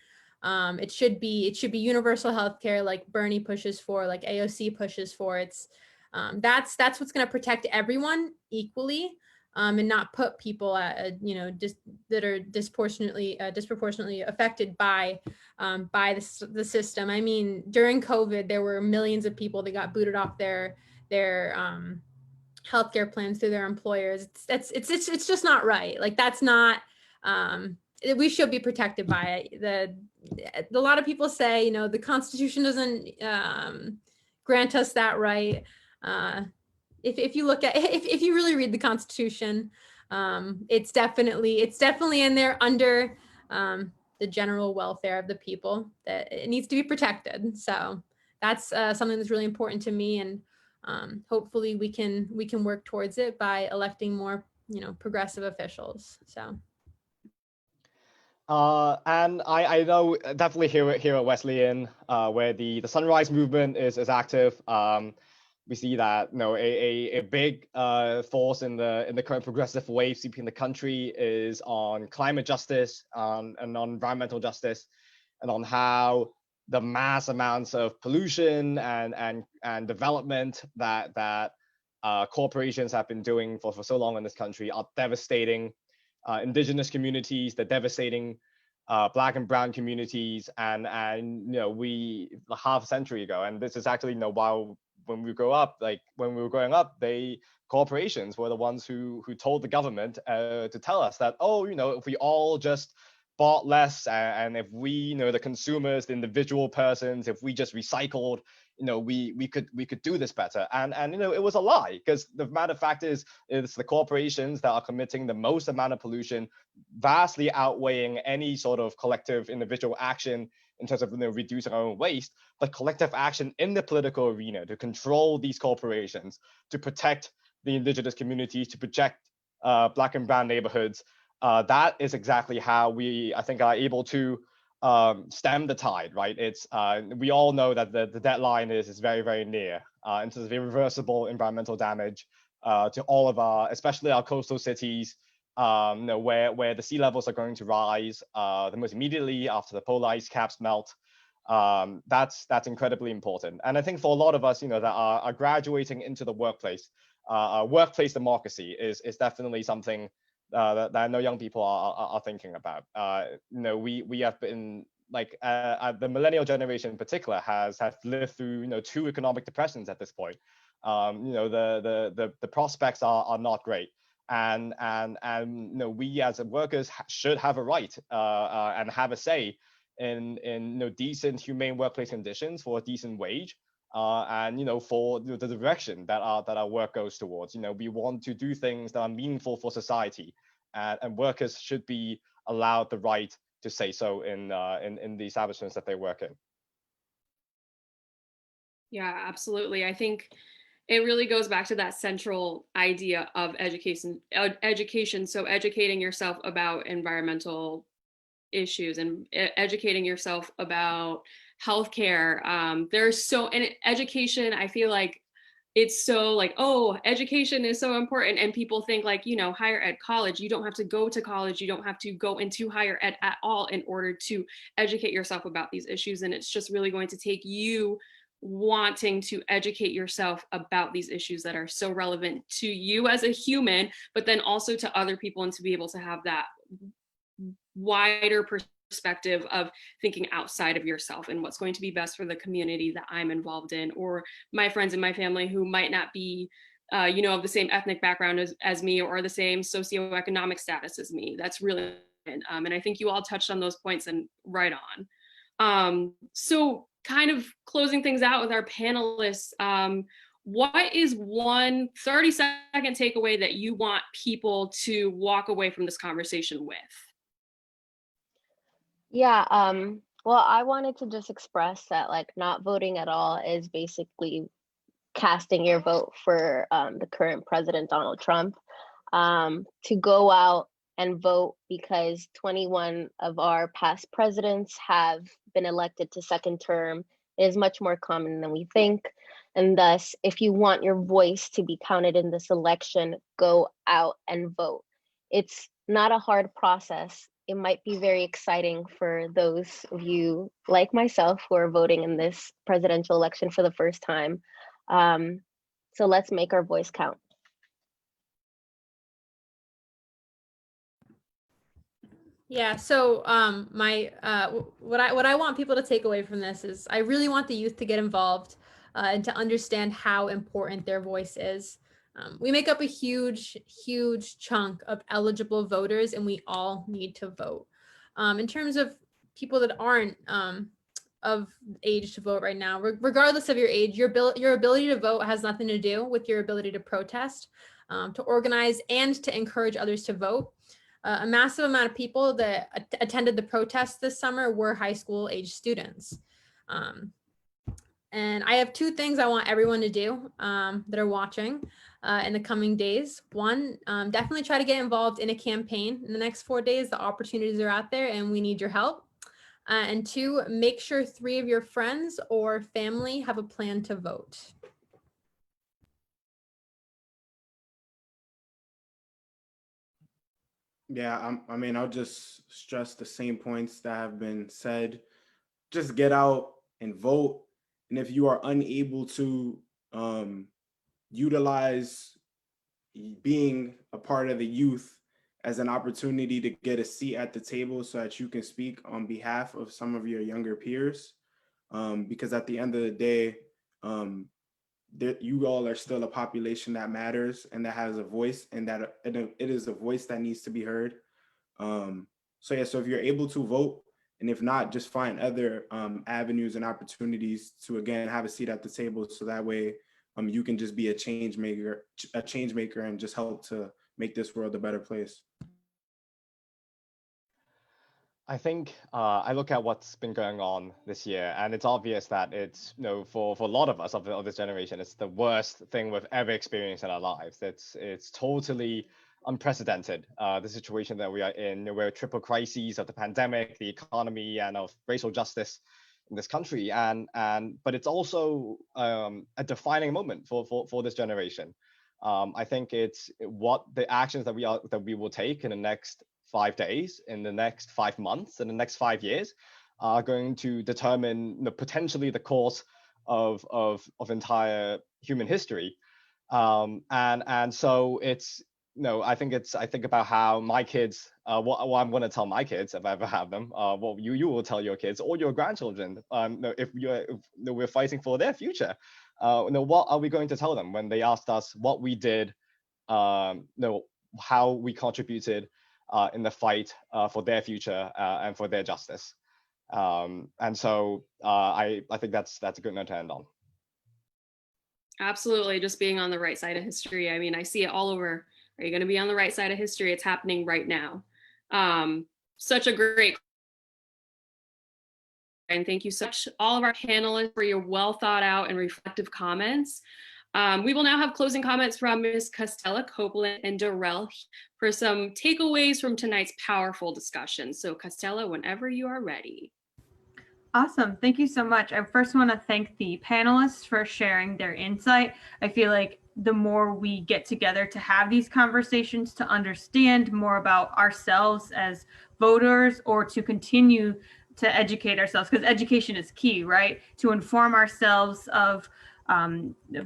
It should be universal healthcare, like Bernie pushes for, like AOC pushes for. That's what's going to protect everyone equally, and not put people that are disproportionately affected by the system. I mean, during COVID, there were millions of people that got booted off their healthcare plans through their employers. It's just not right. Like, that's not. We should be protected by it. A lot of people say, the Constitution doesn't grant us that right. If you look at, if you really read the Constitution, it's definitely in there under the general welfare of the people, that it needs to be protected. So that's something that's really important to me, and hopefully we can work towards it by electing more progressive officials. So. And I know definitely here at Wesleyan, where the Sunrise Movement is active. We see that a big force in the current progressive wave sweeping the country is on climate justice, and on environmental justice, and on how the mass amounts of pollution and development that corporations have been doing for so long in this country are devastating indigenous communities. They're devastating Black and brown communities, and we half a century ago, and this is actually while when we grow up, like when we were growing up, corporations were the ones who told the government to tell us that, if we all just bought less, and if we, the consumers, the individual persons, if we just recycled, we could do this better. And it was a lie, because the matter of fact is it's the corporations that are committing the most amount of pollution, vastly outweighing any sort of collective individual action in terms of reducing our own waste, but collective action in the political arena to control these corporations, to protect the indigenous communities, to protect Black and brown neighborhoods. That is exactly how we, I think, are able to stem the tide, right? It's we all know that the deadline is very, very near in terms of irreversible environmental damage to all of especially our coastal cities, where the sea levels are going to rise the most immediately after the polar ice caps melt. That's incredibly important. And I think for a lot of us, that are graduating into the workplace, workplace democracy is definitely something that I know young people are thinking about. We have been the millennial generation in particular has lived through two economic depressions at this point. The prospects are not great, and we as workers should have a right and have a say in decent, humane workplace conditions for a decent wage. And for the direction that our work goes towards. We want to do things that are meaningful for society, and workers should be allowed the right to say so in the establishments that they work in. Yeah, absolutely. I think it really goes back to that central idea of education. So educating yourself about environmental issues, and educating yourself about healthcare. There's and education, I feel like it's so like, oh, education is so important. And people think like, higher ed, college, you don't have to go to college. You don't have to go into higher ed at all in order to educate yourself about these issues. And it's just really going to take you wanting to educate yourself about these issues that are so relevant to you as a human, but then also to other people, and to be able to have that wider perspective of thinking outside of yourself and what's going to be best for the community that I'm involved in, or my friends and my family who might not be of the same ethnic background as me, or the same socioeconomic status as me. That's really and I think you all touched on those points and right on. So kind of closing things out with our panelists, what is one 30-second takeaway that you want people to walk away from this conversation with? Yeah, well, I wanted to just express that like not voting at all is basically casting your vote for the current president, Donald Trump. To go out and vote because 21 of our past presidents have been elected to second term is much more common than we think. And thus, if you want your voice to be counted in this election, go out and vote. It's not a hard process. It might be very exciting for those of you like myself who are voting in this presidential election for the first time. So let's make our voice count. Yeah, so what I want people to take away from this is I really want the youth to get involved and to understand how important their voice is. We make up a huge chunk of eligible voters, and we all need to vote. In terms of people that aren't of age to vote right now, regardless of your age, your ability to vote has nothing to do with your ability to protest, to organize, and to encourage others to vote. A massive amount of people that attended the protests this summer were high school age students. And I have two things I want everyone to do that are watching in the coming days. One, definitely try to get involved in a campaign in the next 4 days. The opportunities are out there and we need your help. And two, make sure 3 of your friends or family have a plan to vote. Yeah, I mean, I'll just stress the same points that have been said. Just get out and vote. And if you are unable to utilize being a part of the youth as an opportunity to get a seat at the table so that you can speak on behalf of some of your younger peers, because at the end of the day, you all are still a population that matters and that has a voice, and that it is a voice that needs to be heard. So yeah, so if you're able to vote, and if not, just find other avenues and opportunities to again have a seat at the table, so that way you can just be a change maker and just help to make this world a better place. I think I look at what's been going on this year, and it's obvious that it's, for a lot of us of this generation, it's the worst thing we've ever experienced in our lives. It's totally unprecedented, the situation that we are in. We're triple crises of the pandemic, the economy, and of racial justice in this country. But it's also a defining moment for this generation. I think it's what the actions that we will take in the next 5 days, in the next 5 months, in the next 5 years, are going to determine potentially the course of entire human history. And so it's, I think about how my kids, what I'm going to tell my kids if I ever have them, what you will tell your kids or your grandchildren, if we're fighting for their future. What are we going to tell them when they asked us what we did, how we contributed in the fight for their future and for their justice. And so I think that's a good note to end on. Absolutely, just being on the right side of history. I mean, I see it all over. Are you going to be on the right side of history? It's happening right now. Such a great. And thank you so much, all of our panelists, for your well thought out and reflective comments. We will now have closing comments from Ms. Costella, Copeland, and Darrell for some takeaways from tonight's powerful discussion. So Costella, whenever you are ready. Awesome. Thank you so much. I first want to thank the panelists for sharing their insight. I feel like the more we get together to have these conversations, to understand more about ourselves as voters, or to continue to educate ourselves, because education is key, right? To inform ourselves of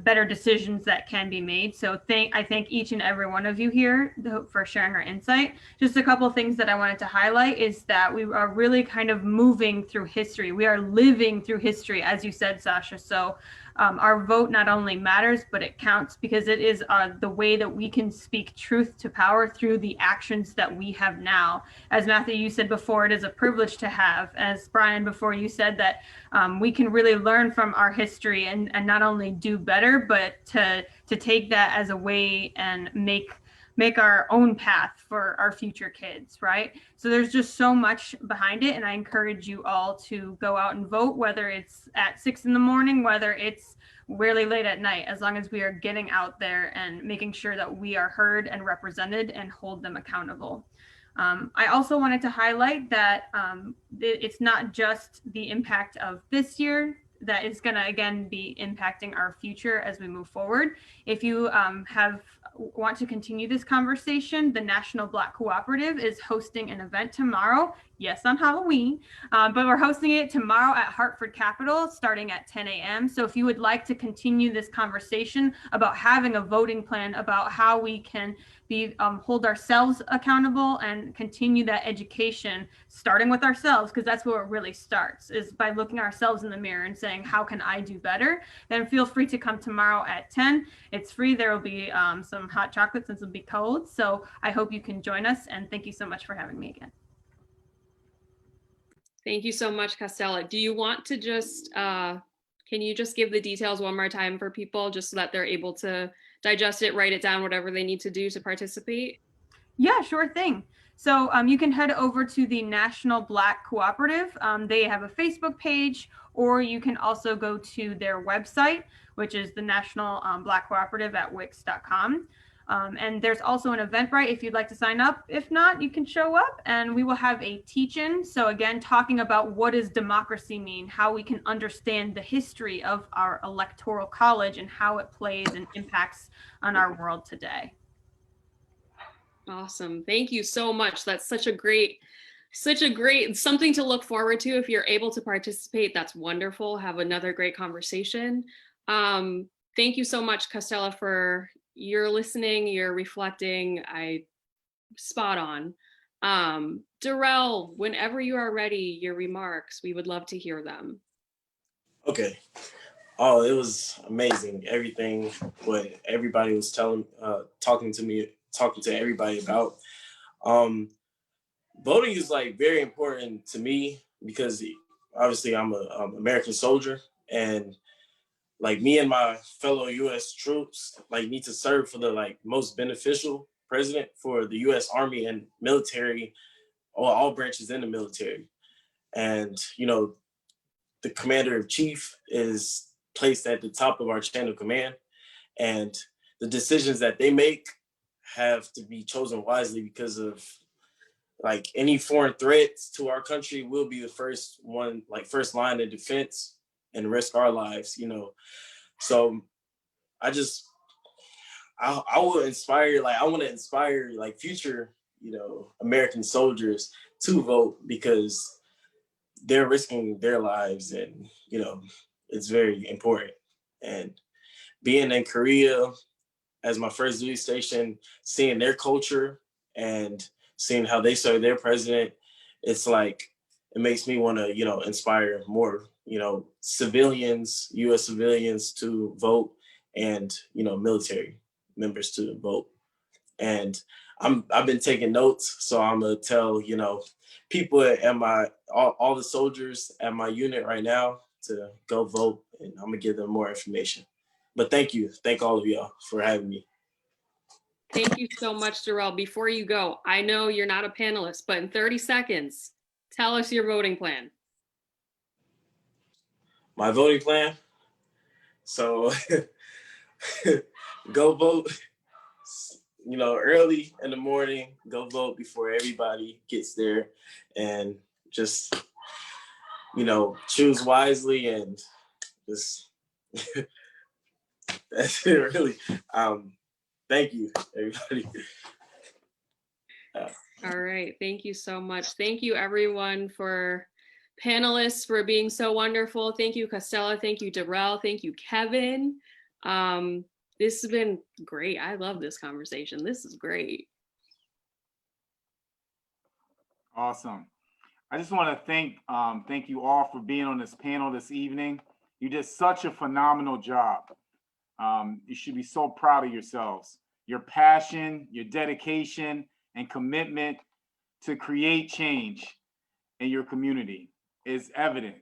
better decisions that can be made. So I thank each and every one of you here for sharing our insight. Just a couple of things that I wanted to highlight is that we are really kind of moving through history. We are living through history, as you said, Sasha. So our vote not only matters, but it counts, because it is the way that we can speak truth to power through the actions that we have now. As Matthew, you said before, it is a privilege to have. As Brian, before, you said that we can really learn from our history and not only do better, but to take that as a way and make our own path for our future kids, right? So there's just so much behind it. And I encourage you all to go out and vote, whether it's at 6 in the morning, whether it's really late at night, as long as we are getting out there and making sure that we are heard and represented and hold them accountable. I also wanted to highlight that it's not just the impact of this year that is going to, again, be impacting our future as we move forward. If you want to continue this conversation, the National Black Cooperative is hosting an event tomorrow. Yes, on Halloween, but we're hosting it tomorrow at Hartford Capitol starting at 10 a.m. So if you would like to continue this conversation about having a voting plan, about how we can hold ourselves accountable and continue that education, starting with ourselves, because that's where it really starts, is by looking ourselves in the mirror and saying, how can I do better? Then feel free to come tomorrow at 10. It's free. There will be some hot chocolate since it'll be cold. So I hope you can join us, and thank you so much for having me again. Thank you so much, Castella. Do you want to just, can you just give the details one more time for people, just so that they're able to digest it, write it down, whatever they need to do to participate? Yeah, sure thing. So you can head over to the National Black Cooperative. They have a Facebook page, or you can also go to their website, which is the National Black Cooperative at wix.com. And there's also an Eventbrite if you'd like to sign up. If not, you can show up, and we will have a teach-in. So again, talking about what does democracy mean, how we can understand the history of our electoral college and how it plays and impacts on our world today. Awesome. Thank you so much. That's such a great something to look forward to. If you're able to participate, that's wonderful. Have another great conversation. Thank you so much, Castella, for your listening, your reflecting. Spot on. Darrell, whenever you are ready, your remarks, we would love to hear them. Okay. Oh, it was amazing. Everything what everybody was talking to everybody about. Voting is like very important to me, because obviously I'm an American soldier, and like me and my fellow U.S. troops like need to serve for the like most beneficial president for the U.S. Army and military, or all branches in the military. And you know, the commander in chief is placed at the top of our chain of command, and the decisions that they make have to be chosen wisely, because of like any foreign threats to our country will be the first line of defense and risk our lives, you know. So I will inspire, like I want to inspire like future, you know, American soldiers to vote, because they're risking their lives, and you know, it's very important. And being in Korea as my first duty station, seeing their culture and seeing how they serve their president, it's like, it makes me want to, you know, inspire more, you know, civilians, U.S. civilians to vote, and, you know, military members to vote. And I've been taking notes, so I'm gonna tell, you know, people at all the soldiers at my unit right now to go vote, and I'm gonna give them more information. But thank all of y'all for having me. Thank you so much, Darrell. Before you go, I know you're not a panelist, but in 30 seconds, tell us your voting plan. My voting plan? So go vote, you know, early in the morning, go vote before everybody gets there, and just choose wisely and just that's it really. Thank you, everybody. All right. Thank you so much. Thank you, everyone, for panelists for being so wonderful. Thank you, Costella. Thank you, Darrell. Thank you, Kevin. This has been great. I love this conversation. This is great. Awesome. I just want to thank you all for being on this panel this evening. You did such a phenomenal job. You should be so proud of yourselves. Your passion, your dedication, and commitment to create change in your community is evident.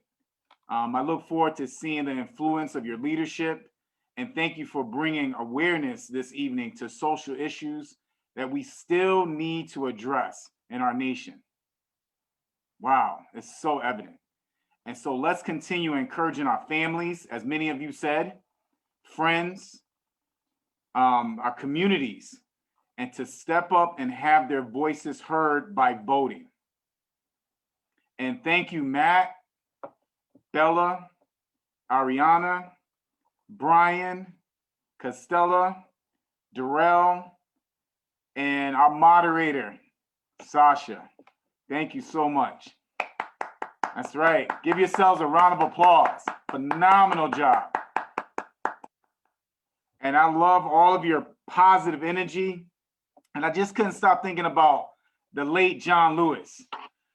I look forward to seeing the influence of your leadership, and thank you for bringing awareness this evening to social issues that we still need to address in our nation. Wow, it's so evident. And so let's continue encouraging our families, as many of you said, friends, our communities, and to step up and have their voices heard by voting. And thank you, Matt, Bella, Ariana, Brian, Costella, Darrell, and our moderator, Sasha. Thank you so much. That's right. Give yourselves a round of applause. Phenomenal job. And I love all of your positive energy. And I just couldn't stop thinking about the late John Lewis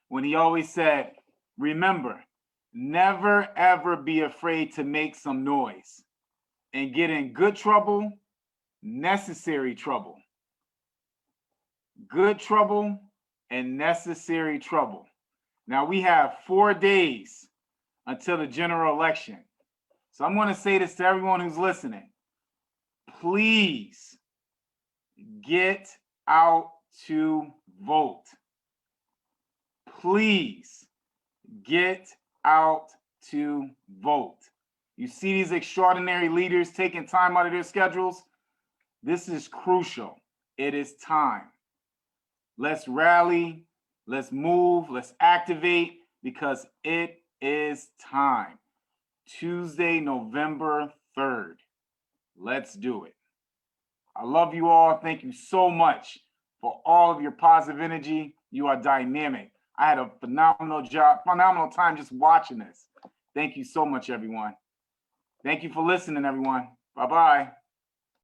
when he always said, remember, never ever be afraid to make some noise and get in good trouble, necessary trouble. Good trouble and necessary trouble. Now we have 4 days until the general election. So I'm going to say this to everyone who's listening. Please get out to vote. Please get out to vote. You see these extraordinary leaders taking time out of their schedules. This is crucial. It is time. Let's rally, let's move, let's activate, because it is time. Tuesday, November 3rd. Let's do it. I love you all. Thank you so much for all of your positive energy. You are dynamic. I had a phenomenal time just watching this. Thank you so much, everyone. Thank you for listening, everyone. Bye-bye.